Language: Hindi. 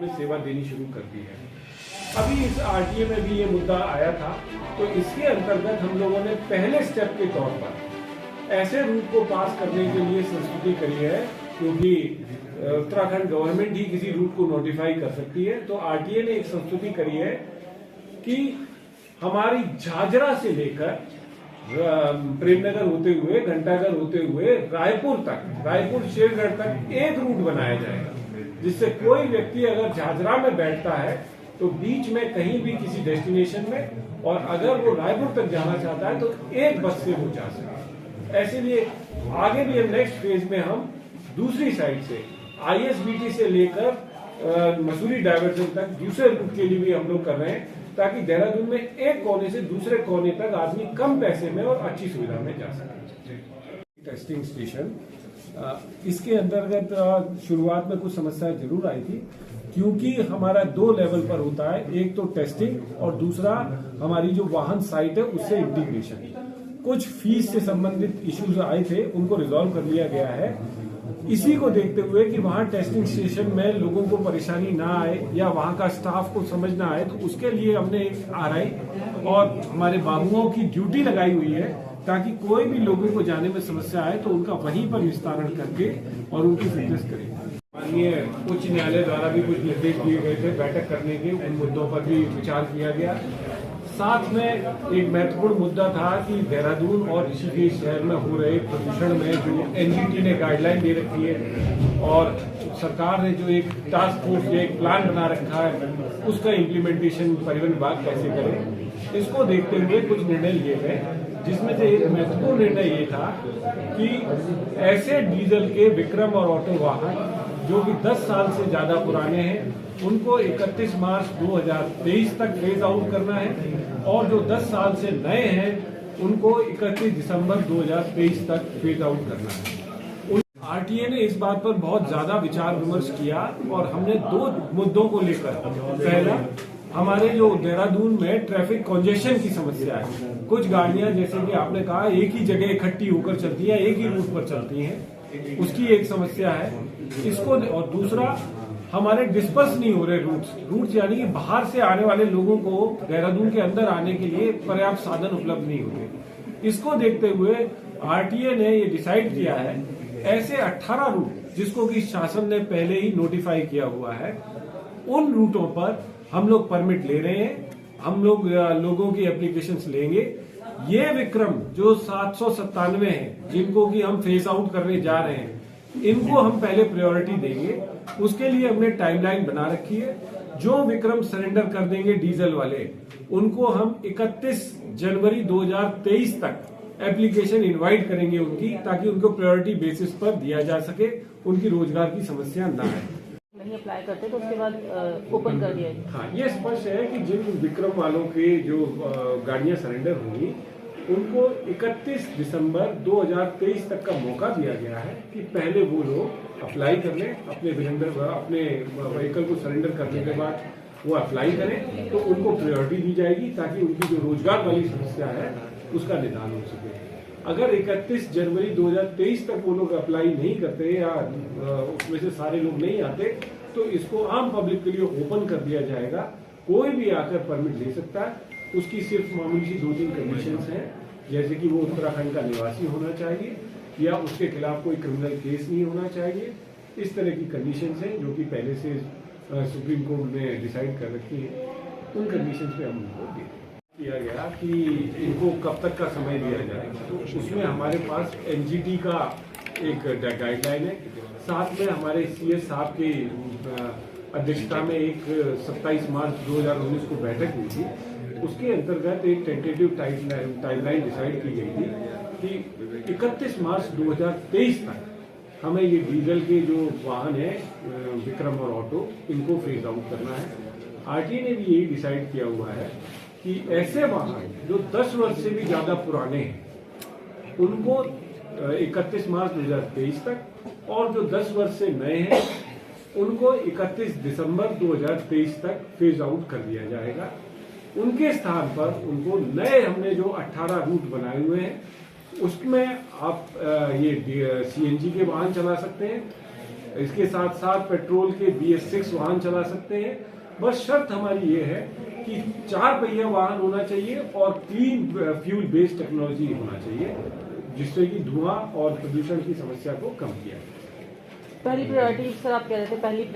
में सेवा देनी शुरू कर दी है। अभी इस आरटीए में भी ये मुद्दा आया था, तो इसके अंतर्गत हम लोगों ने पहले स्टेप के तौर पर ऐसे रूट को पास करने के लिए संस्तुति करी है, क्योंकि उत्तराखंड गवर्नमेंट ही किसी रूट को नोटिफाई कर सकती है। तो आरटीए ने एक संस्तुति करी है कि हमारी झाझरा से लेकर प्रेमनगर होते हुए, घंटाघर होते हुए रायपुर तक, रायपुर शेरगढ़ तक एक रूट बनाया जाएगा, जिससे कोई व्यक्ति अगर झाझरा में बैठता है तो बीच में कहीं भी किसी डेस्टिनेशन में, और अगर वो रायपुर तक जाना चाहता है तो एक बस से वो जा सके। ऐसे लिए आगे भी नेक्स्ट फेज में हम दूसरी साइड से आईएसबीटी से लेकर मसूरी डायवर्जन तक दूसरे रूट के लिए भी हम लोग कर रहे हैं, ताकि देहरादून में एक कोने से दूसरे कोने तक आदमी कम पैसे में और अच्छी सुविधा में जा सके। टेस्टिंग स्टेशन, इसके अंतर्गत शुरुआत में कुछ समस्याएं जरूर आई थी, क्योंकि हमारा 2 लेवल पर होता है, एक तो टेस्टिंग और दूसरा हमारी जो वाहन साइट है उससे इंटीग्रेशन। कुछ फीस से संबंधित इश्यूज आए थे, उनको रिजॉल्व कर लिया गया है। इसी को देखते हुए कि वहां टेस्टिंग स्टेशन में लोगों को परेशानी ना आए या वहां का स्टाफ को समझ ना आए, तो उसके लिए हमने एक आरआई और हमारे बाबुओं की ड्यूटी लगाई हुई है, ताकि कोई भी लोगों को जाने में समस्या आए तो उनका वहीं पर निस्तारण करके और उनकी फिटनेस करें। माननीय उच्च न्यायालय द्वारा भी कुछ निर्देश दिए गए थे बैठक करने के, उन मुद्दों पर भी विचार किया गया। साथ में एक महत्वपूर्ण मुद्दा था कि देहरादून और ऋषिकेश शहर में हो रहे प्रदूषण में जो एनजीटी ने गाइडलाइन दे रखी है और सरकार ने जो एक टास्क फोर्स, एक प्लान बना रखा है, उसका इम्प्लीमेंटेशन परिवहन विभाग कैसे करे, इसको देखते हुए कुछ निर्णय लिए गए, जिसमें से एक महत्वपूर्ण निर्णय ये था कि ऐसे डीजल के विक्रम और ऑटो वाहन जो कि 10 साल से ज्यादा पुराने हैं, उनको 31 मार्च 2023 तक फेज आउट करना है, और जो 10 साल से नए हैं उनको 31 दिसंबर 2023 तक फेज आउट करना है। आरटीए ने इस बात पर बहुत ज्यादा विचार विमर्श किया और हमने 2 मुद्दों को लेकर, पहला हमारे जो देहरादून में ट्रैफिक कंजेशन की समस्या है, कुछ गाड़ियां जैसे कि आपने कहा एक ही जगह इकट्ठी होकर चलती हैं, एक ही रूट पर चलती हैं, उसकी एक समस्या है इसको। और दूसरा हमारे डिस्पर्स नहीं हो रहे रूट्स, यानी कि बाहर से आने वाले लोगों को देहरादून के अंदर आने के लिए पर्याप्त साधन उपलब्ध नहीं होते। इसको देखते हुए आरटीए ने ये डिसाइड किया है, ऐसे 18 रूट जिसको कि शासन ने पहले ही नोटिफाई किया हुआ है, उन रूटों पर हम लोग परमिट ले रहे हैं, हम लोग लोगों की एप्लीकेशंस लेंगे। ये विक्रम जो 797 हैं, जिनको कि हम फेज आउट करने जा रहे हैं, इनको हम पहले प्रायोरिटी देंगे। उसके लिए हमने टाइमलाइन बना रखी है। जो विक्रम सरेंडर कर देंगे डीजल वाले, उनको हम 31 जनवरी 2023 तक एप्लीकेशन इनवाइट करेंगे उनकी, ताकि उनको प्रायोरिटी बेसिस पर दिया जा सके, उनकी रोजगार की समस्या ना आए। नहीं अप्लाई करते तो उसके बाद ओपन कर दिया जाए। हाँ, ये स्पष्ट है कि जिन विक्रम वालों के जो गाड़ियां सरेंडर होंगी, उनको 31 दिसंबर 2023 तक का मौका दिया गया है कि पहले वो लोग अप्लाई कर लें, अपने व्हीकल को सरेंडर करने के बाद वो अप्लाई करें, तो उनको प्रायोरिटी दी जाएगी, ताकि उनकी जो रोजगार वाली समस्या है उसका निदान हो सके। अगर 31 जनवरी 2023 तक वो लोग अप्लाई नहीं करते या उसमें से सारे लोग नहीं आते, तो इसको आम पब्लिक के लिए ओपन कर दिया जाएगा। कोई भी आकर परमिट ले सकता है। उसकी सिर्फ मामूली सी 2-3 कंडीशंस हैं, जैसे कि वो उत्तराखंड का निवासी होना चाहिए या उसके खिलाफ कोई क्रिमिनल केस नहीं होना चाहिए। इस तरह की कंडीशंस हैं जो कि पहले से सुप्रीम कोर्ट ने डिसाइड कर रखी है। उन कंडीशंस पे हम उनको किया गया कि इनको कब तक का समय दिया जाए, तो उसमें हमारे पास एनजीटी का एक गाइडलाइन है। साथ में हमारे सीएस साहब की अध्यक्षता में एक 27 मार्च 2019 को बैठक हुई थी। उसके अंतर्गत एक टेंटेटिव टाइमलाइन डिसाइड की गई थी कि 31 मार्च 2023 तक हमें ये डीजल के जो वाहन है विक्रम और ऑटो, इनको फेज आउट करना है। आरटीए ने भी यही डिसाइड किया हुआ है कि ऐसे वाहन जो 10 वर्ष से भी ज्यादा पुराने हैं, उनको 31 मार्च 2023 तक, और जो 10 वर्ष से नए हैं उनको 31 दिसंबर 2023 तक फेज आउट कर दिया जाएगा। उनके स्थान पर उनको नए हमने जो 18 रूट बनाए हुए हैं, उसमें आप ये सीएनजी के वाहन चला सकते हैं, इसके साथ साथ पेट्रोल के BS6 वाहन चला सकते हैं। बस शर्त हमारी ये है कि 4 पहिया वाहन होना चाहिए और क्लीन फ्यूल बेस्ड टेक्नोलॉजी होना चाहिए, जिससे कि धुआं और प्रदूषण की समस्या को कम किया जाए। पहली प्रायोरिटी सर आप कह रहे थे पहली